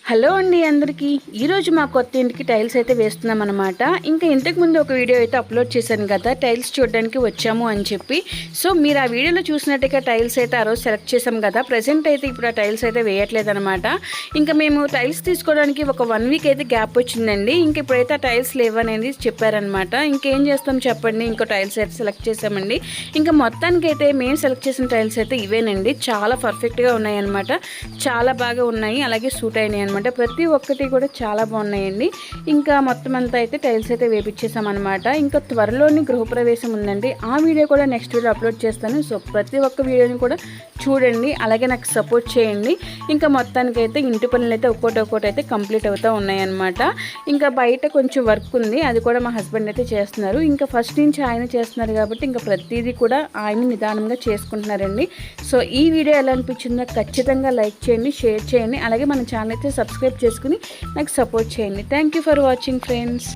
Hello అండి అందరికీ ఈరోజు మా కొత్త ఇంటికి టైల్స్ అయితే వేస్తున్నాం అనమాట. ఇంకా ఇంతకుముందు ఒక వీడియో అయితే అప్లోడ్ చేశాను కదా, టైల్స్ చూడడానికి వచ్చాము అని చెప్పి. సో మీరు ఆ వీడియోలో చూసినట్టుగా టైల్స్ అయితే ఆ రోజు సెలెక్ట్ చేసాం కదా. ప్రజెంట్ అయితే ఇప్పుడు ఆ టైల్స్ అయితే వేయట్లేదు అనమాట. ఇంకా మేము టైల్స్ తీసుకోవడానికి ఒక 1 వీక్ అయితే గ్యాప్ వచ్చిందండి. ఇంక ఇప్పుడైతే ఆ టైల్స్ లేవనేది చెప్పారనమాట. ఇంకేం చేస్తాం చెప్పండి, ఇంకో టైల్స్ అయితే సెలెక్ట్ చేసామండి. ఇంకా మొత్తానికి అయితే మేము సెలెక్ట్ చేసిన టైల్స్ అయితే ఇవేనండి. చాలా పర్ఫెక్ట్గా ఉన్నాయి అనమాట. చాలా బాగా ఉన్నాయి, అలాగే సూట్ అయినాయి అనమాట. ప్రతి ఒక్కటి కూడా చాలా బాగున్నాయండి. ఇంకా మొత్తం అంతా అయితే టైల్స్ అయితే వేపించేసామన్నమాట. ఇంకా త్వరలోని గృహప్రవేశం ఉందండి. ఆ వీడియో కూడా నెక్స్ట్ వీడియో అప్లోడ్ చేస్తాను. సో ప్రతి ఒక్క వీడియోని కూడా చూడండి, అలాగే నాకు సపోర్ట్ చేయండి. ఇంకా మొత్తానికైతే ఇంటి పనులు అయితే ఒక్కోటి అయితే కంప్లీట్ అవుతూ ఉన్నాయన్నమాట. ఇంకా బయట కొంచెం వర్క్ ఉంది, అది కూడా మా హస్బెండ్ అయితే చేస్తున్నారు. ఇంకా ఫస్ట్ నుంచి ఆయన చేస్తున్నారు కాబట్టి ఇంకా ప్రతిదీ కూడా ఆయన నిదానంగా చేసుకుంటున్నారండి. సో ఈ వీడియో ఎలా అనిపించిందో ఖచ్చితంగా లైక్ చేయండి, షేర్ చేయండి, అలాగే మన ఛానల్ అయితే సబ్స్క్రైబ్ చేసుకుని నాకు సపోర్ట్ చేయండి. Thank you for watching friends.